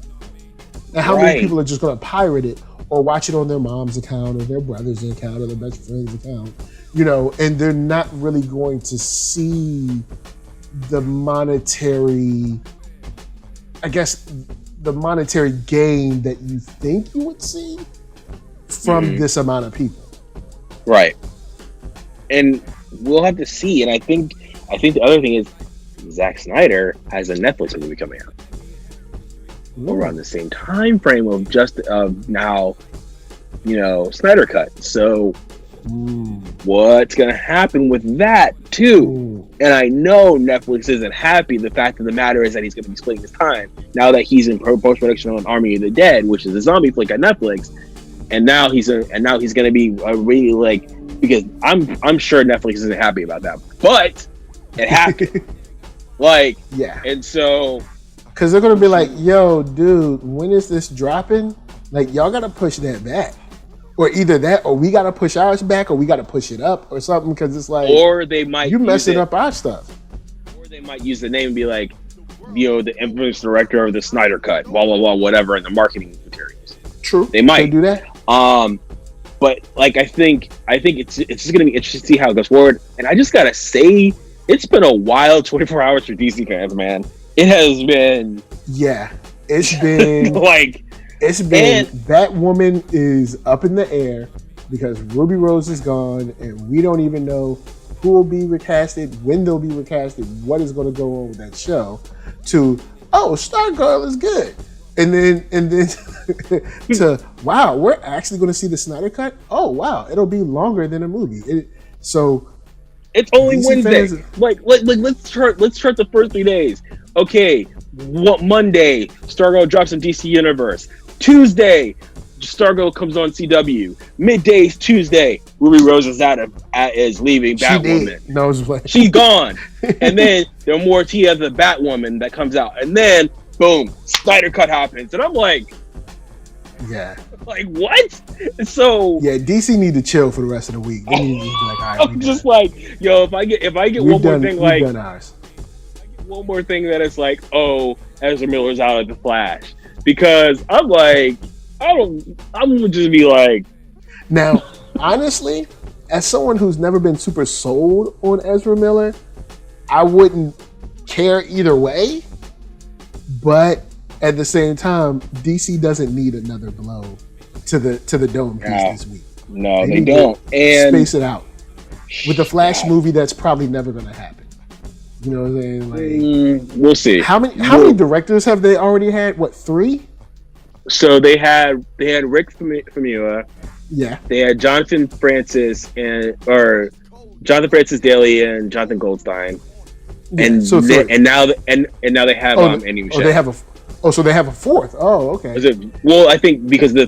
And how many people are just going to pirate it or watch it on their mom's account or their brother's account or their best friend's account? And they're not really going to see the monetary, I guess, the monetary gain that you think you would see from this amount of people. Right. And we'll have to see. And I think the other thing is Zack Snyder has a Netflix movie coming out around the same time frame of now, Snyder Cut. So what's going to happen with that too? And I know Netflix isn't happy. The fact of the matter is that he's going to be splitting his time now that he's in post-production on Army of the Dead, which is a zombie flick on Netflix. And now he's going to be really because I'm sure Netflix isn't happy about that, but it happened. And so because they're going to be yo, dude, when is this dropping? Y'all got to push that back. Or either that, or we got to push ours back, or we got to push it up, or something, because it's or they might you messing up our stuff. Or they might use the name and be the infamous director of the Snyder Cut, blah blah blah, whatever, in the marketing materials. True, they might do that. But I think it's just gonna be interesting to see how it goes forward. And I just gotta say, it's been a wild 24 hours for DC fans, man. It has been. Yeah, it's been It's been Batwoman is up in the air because Ruby Rose is gone, and we don't even know who will be recasted, when they'll be recasted, what is going to go on with that show, to Stargirl is good, and then to wow, we're actually going to see the Snyder cut. Oh wow, it'll be longer than a movie. So it's only DC Wednesday. fans, Let's chart the first 3 days. Okay, what Monday Stargirl drops in DC Universe. Tuesday, Stargirl comes on CW. Middays Tuesday, Ruby Rose is leaving Batwoman. No, it's like she's gone. And then there are more tea of the Batwoman that comes out. And then boom, Snyder cut happens. And I'm like, yeah. Like what? So yeah, DC need to chill for the rest of the week. They need to be like, all right, I'm just like, yo, if I get one more thing like one more thing that it's like, oh, Ezra Miller's out of the Flash. Because I'm like, I'm gonna just be like. Now, honestly, as someone who's never been super sold on Ezra Miller, I wouldn't care either way. But at the same time, DC doesn't need another blow to the dome piece this week. No, they don't. And space it out. With the Flash movie, that's probably never gonna happen. You know what I'm saying? Like, we'll see. How many directors have they already had? What, 3? So they had Rick Famuyiwa. Yeah. They had Jonathan Francis Daly and Jonathan Goldstein. Yeah, and now they have Andy Michelle. So they have a 4th. Oh, okay. Well, I think because you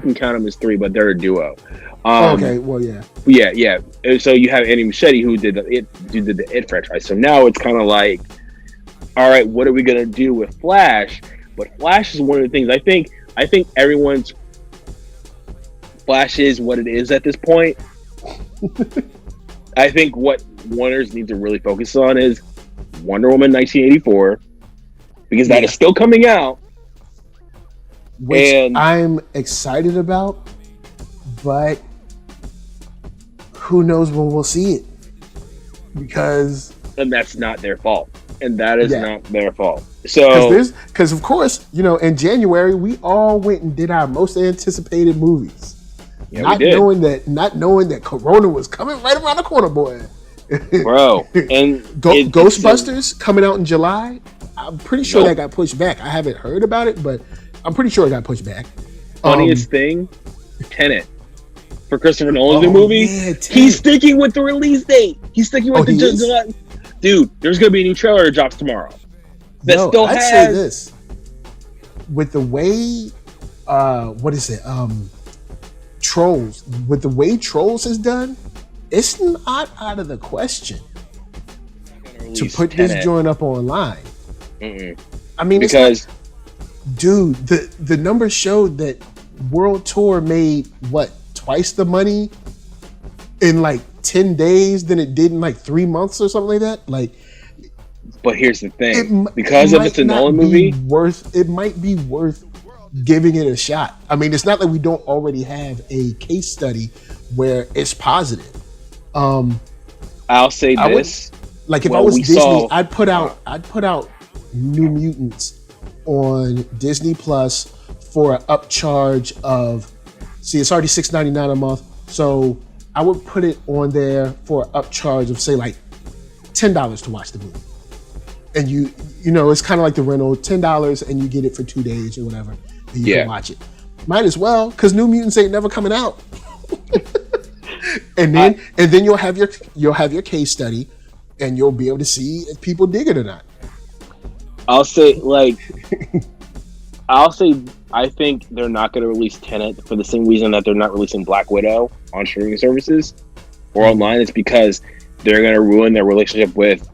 can count them as 3, but they're a duo. Okay, well, yeah. Yeah. So you have Andy Muschietti who did the It franchise. So now it's kind of like, all right, what are we gonna do with Flash? But Flash is one of the things I think everyone's Flash is what it is at this point. I think what Warner's need to really focus on is Wonder Woman 1984, because that is still coming out. Which I'm excited about, but who knows when we'll see it? And that's not their fault. And that is not their fault. So, because of course, in January we all went and did our most anticipated movies, not knowing that Corona was coming right around the corner, boy. Bro, and Ghostbusters coming out in July. I'm pretty sure that got pushed back. I haven't heard about it, but I'm pretty sure it got pushed back. Funniest thing, Tenet. For Christopher Nolan's new movie, he's sticking with the release date. He's sticking with the July. Dude, there's gonna be a new trailer that drops tomorrow. I'd say this. With the way, Trolls. With the way Trolls is done, it's not out of the question to put this joint up online. I mean, because dude, the numbers showed that World Tour made twice the money in like 10 days than it did in like 3 months or something like that. But here's the thing, because if it's a Nolan movie, it might be worth giving it a shot. I mean, it's not like we don't already have a case study where it's positive. I'll say this: if I was Disney, I'd put out New Mutants on Disney Plus for an upcharge of. See, it's already $6.99 a month, so I would put it on there for an upcharge of say like $10 to watch the movie. And it's kind of like the rental, $10, and you get it for 2 days or whatever, and you can watch it. Might as well, because New Mutants ain't never coming out. and then you'll have your case study, and you'll be able to see if people dig it or not. I think they're not going to release Tenet for the same reason that they're not releasing Black Widow on streaming services or online. It's because they're going to ruin their relationship with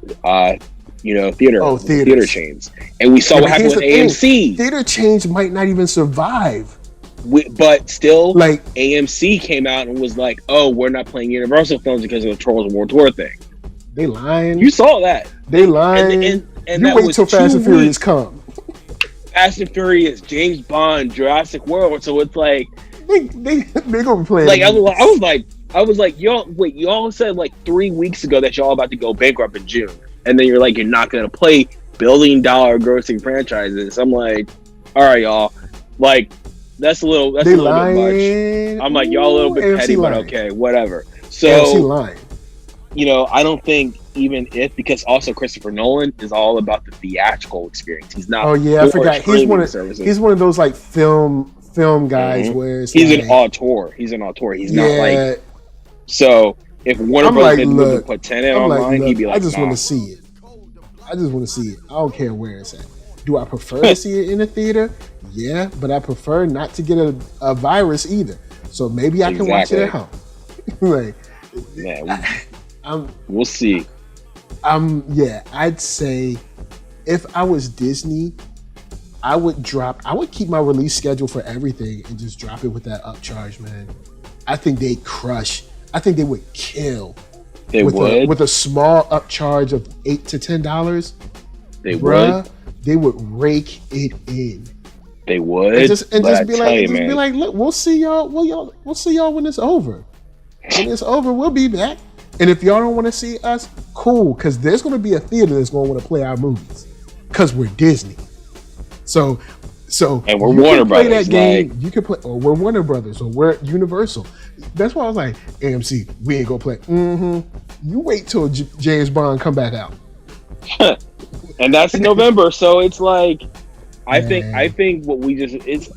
theater chains. And we saw what happened with AMC. Theater chains might not even survive. But still, AMC came out and was like, "Oh, we're not playing Universal films because of the Trolls World Tour thing." They lying. You saw that. They lying. And you wait till Fast and Furious come. Fast and Furious, James Bond, Jurassic World. So it's like they gonna be playing. I was like, y'all said 3 weeks ago that y'all about to go bankrupt in June, and then you're like, you're not gonna play billion-dollar grossing franchises. I'm like, all right, y'all, that's a little bit much. I'm like, y'all a little bit petty, but okay, whatever. So AMC lying. I don't think even if, because also Christopher Nolan is all about the theatrical experience. He's not. Oh yeah, I forgot. He's one of those like film guys where it's he's like, an auteur. He's an auteur. He's yeah, not like. So if Warner Bros. Didn't put Tenet online, he'd be like, I just want to see it. I just want to see it. I don't care where it's at. Do I prefer to see it in a theater? Yeah, but I prefer not to get a virus either. So maybe I can watch it at home. Like, we'll see. I'd say if I was Disney, I would keep my release schedule for everything and just drop it with that upcharge, man. I think they'd crush. I think they would kill. They would with a small upcharge of $8 to $10. They would. They would rake it in. They would. And just be like, look, we'll see y'all. We'll see y'all when it's over. When it's over, we'll be back. And if y'all don't want to see us, cool, because there's going to be a theater that's going to want to play our movies, because we're Disney. So and we're Warner Brothers. That game, you can play, or we're Warner Brothers, or we're Universal. That's why I was like, AMC, we ain't gonna play. You wait till James Bond come back out, and that's November. So it's like, I think what we just it's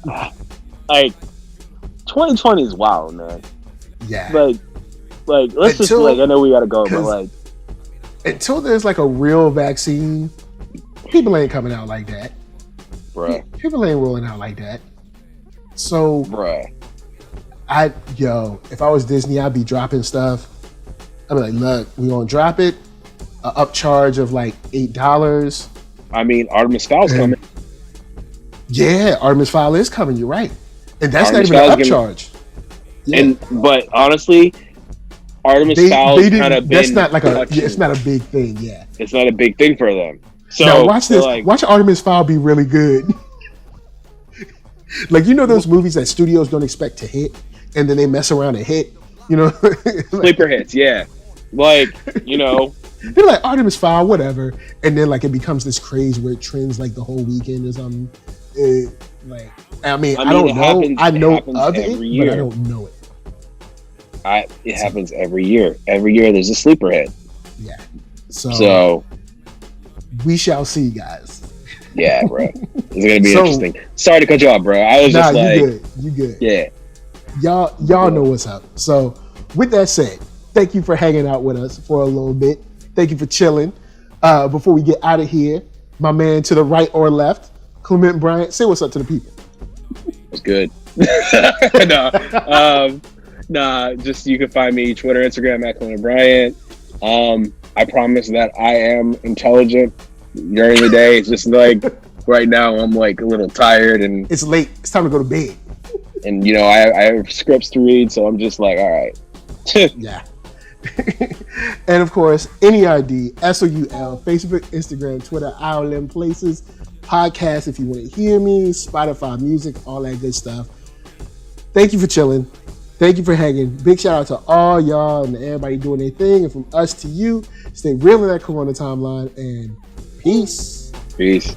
like 2020 is wild, man. Yeah, like let's just like, I know we gotta go, but like until there's like a real vaccine, people ain't coming out like that. Bruh. People ain't rolling out like that. So, bruh. If I was Disney, I'd be dropping stuff. I'd be like, look, we gonna drop it. An upcharge of like $8. I mean, Artemis Fowl's coming. Yeah, Artemis Fowl is coming. You're right, and that's not even an upcharge. But honestly, Artemis Fowl's kind of been. That's not like it's not a big thing. Yeah, it's not a big thing for them. So now watch this. Watch Artemis Fowl be really good. Like, those movies that studios don't expect to hit, and then they mess around and hit. Sleeper hits. Yeah, like they're like Artemis Fowl, whatever, and then like it becomes this craze where it trends like the whole weekend or something. I don't know. I know of it, but I don't know it. It happens every year. Every year there's a sleeper hit. Yeah. So we shall see, guys. Yeah, bro. It's gonna be interesting. Sorry to cut you off, bro. I was just like, you good. Yeah. Y'all know what's up. So with that said, thank you for hanging out with us for a little bit. Thank you for chilling. Before we get out of here, my man to the right or left, Clement Bryant, say what's up to the people. It's good. Just you can find me Twitter, Instagram at Clement Bryant. I promise that I am intelligent during the day. It's just like right now I'm like a little tired and it's late. It's time to go to bed. And I have scripts to read, so I'm just like, all right. Yeah. And of course, NERD, SOUL, Facebook, Instagram, Twitter, all them places. Podcast if you want to hear me, Spotify music, all that good stuff. Thank you for chilling. Thank you for hanging. Big shout out to all y'all and everybody doing their thing. And from us to you, stay real in that Corona timeline, and peace. Peace.